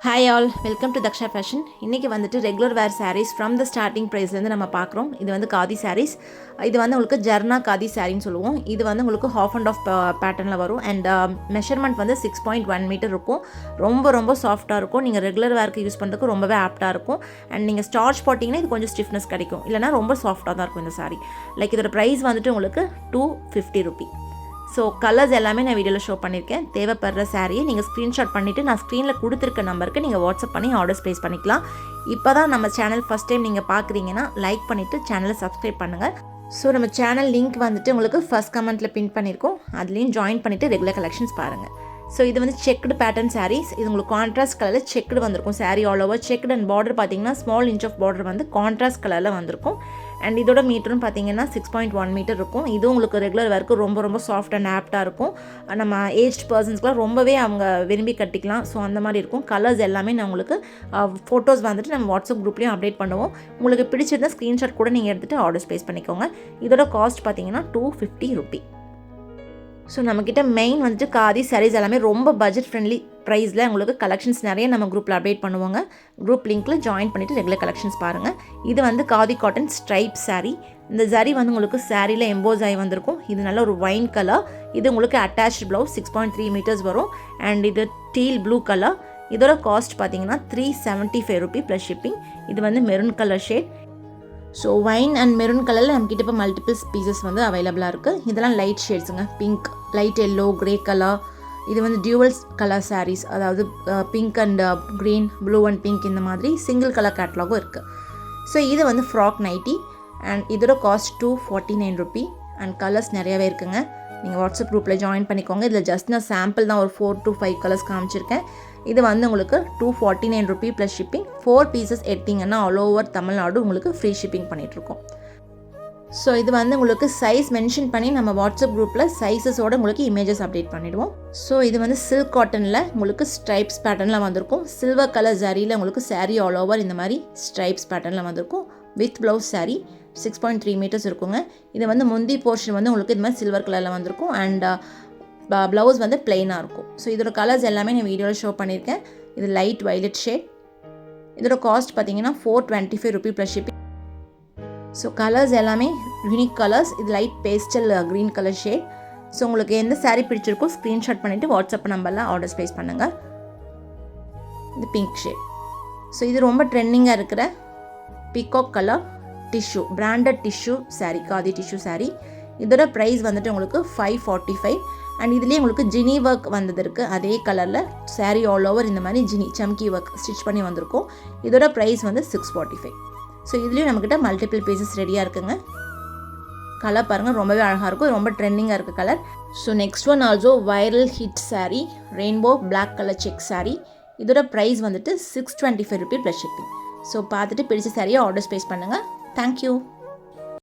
Hi all, welcome to Daksha fashion. இன்றைக்கி வந்துட்டு regular wear saris from the starting ப்ரைஸ்லேருந்து நம்ம பார்க்குறோம். இது வந்து காதி சாரீஸ். இது வந்து உங்களுக்கு ஜர்னா காதி சாரின்னு சொல்லுவோம். இது வந்து உங்களுக்கு ஹாஃப் அண்ட் ஆஃப் பேட்டர்னில் வரும். அண்ட் மெஷர்மெண்ட் வந்து 6.1 மீட்டர் இருக்கும். ரொம்ப சாஃப்ட்டாக இருக்கும். நீங்கள் ரெகுலர் வேருக்கு யூஸ் பண்ணுறதுக்கு ரொம்பவே ஆப்டாக இருக்கும். அண்ட் நீங்கள் ஸ்டார்ச் போட்டிங்கன்னா இது கொஞ்சம் ஸ்டிஃப்னஸ் கிடைக்கும். இல்லைனா ரொம்ப சாஃப்ட்டாக தான் இருக்கும் இந்த சாரீ. லைக் இதோட ப்ரைஸ் வந்துட்டு உங்களுக்கு 250 ரூபி. ஸோ கலர்ஸ் எல்லாமே நான் வீடியோவில் ஷோ பண்ணியிருக்கேன். தேவைப்படுற சாரியை நீங்கள் ஸ்க்ரீன்ஷாட் பண்ணிவிட்டு நான் ஸ்க்ரீனில் கொடுத்துருக்க நம்பருக்கு நீங்கள் வாட்ஸ்அப் பண்ணி ஆர்டர்ஸ் ப்ளேஸ் பண்ணிக்கலாம். இப்போ தான் நம்ம சேனல் ஃபஸ்ட் டைம் நீங்கள் பார்க்குறீங்கன்னா லைக் பண்ணிவிட்டு சேனலை சப்ஸ்கிரைப் பண்ணுங்கள். ஸோ நம்ம சேனல் லிங்க் வந்துட்டு உங்களுக்கு ஃபஸ்ட் கமெண்ட்டில் பின் பண்ணியிருக்கோம். அதுலேயும் ஜாயின் பண்ணிவிட்டு ரெகுலர் கலெக்ஷன்ஸ் பாருங்கள். ஸோ இது வந்து செக்குடு பேட்டர்ன் சாரீஸ். இது உங்களுக்கு கான்ட்ராஸ்ட் கலரில் செக்குடு வந்திருக்கும். Sari all over checked and border பார்த்தீங்கன்னா ஸ்மால் இன்ச் ஆஃப் பார்டர் வந்து கான்ட்ராஸ்ட் கலரில் வந்திருக்கும். அண்ட் இதோட மீட்டரும் பார்த்தீங்கன்னா 6.1 மீட்டர் இருக்கும். இதுவும் உங்களுக்கு ரெகுலர் வேர்க்கு ரொம்ப சாஃப்ட் அண்ட் ஆப்டாக இருக்கும். நம்ம ஏஜ்ட் பர்சன்ஸ்க்குலாம் ரொம்பவே அவங்க விரும்பி கட்டிக்கலாம். ஸோ அந்த மாதிரி இருக்கும். கலர்ஸ் எல்லாமே நான் உங்களுக்கு ஃபோட்டோஸ் வந்துட்டு நம்ம வாட்ஸ்அப் குரூப்லேயும் அப்டேட் பண்ணுவோம். உங்களுக்கு பிடிச்சிருந்தா ஸ்க்ரீன்ஷாட் கூட நீங்கள் எடுத்துகிட்டு ஆர்டர்ஸ் ப்ளேஸ் பண்ணிக்கோங்க. இதோட காஸ்ட் பார்த்தீங்கன்னா 250 ரூபி. ஸோ நம்மக்கிட்ட மெயின் வந்துட்டு காதி சாரீஸ் எல்லாமே ரொம்ப பட்ஜெட் ஃப்ரெண்ட்லி ப்ரைஸில் உங்களுக்கு கலெக்ஷன்ஸ் நிறைய நம்ம குரூப்பில் அப்டேட் பண்ணுவாங்க. குரூப் லிங்க்கில் ஜாயின் பண்ணிவிட்டு ரெகுலர் கலெக்ஷன்ஸ் பாருங்கள். இது வந்து காதி காட்டன் ஸ்ட்ரைப் சாரீ. இந்த ஜரி வந்து உங்களுக்கு சாரியில் எம்போஸ் ஆகி வந்திருக்கும். இது நல்ல ஒரு வைன் கலர். இது உங்களுக்கு அட்டாச்ட் ப்ளவுஸ் 6.3 மீட்டர்ஸ் வரும். அண்ட் இது டீல் ப்ளூ கலர். இதோட காஸ்ட் பார்த்தீங்கன்னா 375 ரூபி ப்ளஸ் ஷிப்பிங். இது வந்து maroon colour shade. So wine and maroon கலரில் நம்மக்கிட்ட இப்போ மல்டிபிள்ஸ் பீசஸ் வந்து அவைலபிளாக இருக்குது. இதெல்லாம் லைட் ஷேட்ஸுங்க. Pink, light yellow, grey colour. இது வந்து டியூவல்ஸ் கலர் சாரீஸ், அதாவது pink and green, blue and pink, இந்த மாதிரி சிங்கிள் கலர் கேட்லாகும் இருக்குது. ஸோ இது வந்து ஃப்ராக் நைட்டி. அண்ட் இதோட காஸ்ட் 249 ரூபி. அண்ட் கலர்ஸ் நிறையாவே இருக்குங்க. நீங்கள் வாட்ஸ்அப் குரூப்பில் ஜாயின் பண்ணிக்கோங்க. இதில் ஜஸ்ட் நான் சாம்பிள் தான் ஒரு 4 to 5 கலர்ஸ் காமிச்சிருக்கேன். இது வந்து உங்களுக்கு 249 ரூபி ப்ளஸ் ஷிப்பிங். 4 பீசஸ் எடுத்திங்கன்னா ஆல் ஓவர் தமிழ்நாடு உங்களுக்கு ஃப்ரீ ஷிப்பிங் பண்ணிகிட்ருக்கோம். ஸோ இது வந்து உங்களுக்கு சைஸ் மென்ஷன் பண்ணி நம்ம வாட்ஸ்அப் குரூப்பில் சைஸஸோடு உங்களுக்கு இமேஜஸ் அப்டேட் பண்ணிவிடுவோம். ஸோ இது வந்து சில்க் காட்டனில் உங்களுக்கு ஸ்ட்ரைப்ஸ் பேட்டர்னில் வந்திருக்கும். சில்வர் கலர் சாரியில் உங்களுக்கு சாரீ ஆல் ஓவர் இந்த மாதிரி ஸ்ட்ரைப்ஸ் பேட்டர்னில் வந்திருக்கும். வித் ப்ளவுஸ் சாரீ 6.3 மீட்டர்ஸ் இருக்குங்க. இது வந்து முந்தி போர்ஷன் வந்து உங்களுக்கு இது மாதிரி சில்வர் கலரில் வந்திருக்கும். அண்ட் ப்ளவுஸ் வந்து பிளெயினாக இருக்கும். ஸோ இதோட கலர்ஸ் எல்லாமே நான் வீடியோவில் ஷோ பண்ணியிருக்கேன். இது லைட் வைலட் ஷேட். இதோட காஸ்ட் பார்த்தீங்கன்னா 425 Ruby plus shipping. So colours எல்லாமே யூனிக் கலர்ஸ். இது light pastel green colour shade. So உங்களுக்கு எந்த சாரீ பிடிச்சிருக்கோ ஸ்க்ரீன்ஷாட் பண்ணிவிட்டு வாட்ஸ்அப் நம்பரில் ஆர்டர்ஸ் ப்ளேஸ் பண்ணுங்கள். இது பிங்க் ஷேட். ஸோ இது ரொம்ப ட்ரெண்டிங்காக இருக்கிற peacock colour tissue, branded tissue sari, khadi tissue sari. இதோட ப்ரைஸ் வந்துட்டு உங்களுக்கு 545. அண்ட் இதுலேயே உங்களுக்கு ஜினி ஒர்க் வந்தது இருக்குது. அதே கலரில் சாரீ ஆல் ஓவர் இந்த மாதிரி ஜினி சம்கி ஒர்க் ஸ்டிச் பண்ணி வந்திருக்கும். இதோட ப்ரைஸ் வந்து 645. ஸோ இதுலேயும் நம்மக்கிட்ட மல்டிபிள் பீசஸ் ரெடியாக இருக்குங்க. கலர் பாருங்கள், ரொம்பவே அழகாக இருக்கும். ரொம்ப ட்ரெண்டிங்காக இருக்குது colour. So next one also viral hit sari, rainbow black colour check sari. இதோட ப்ரைஸ் வந்துட்டு 625 ரூபி ப்ளஸ் ஷிப்பிங். ஸோ பார்த்துட்டு பிடிச்ச சாரியை ஆர்டர்ஸ் ப்ளேஸ் பண்ணுங்கள். தேங்க்யூ.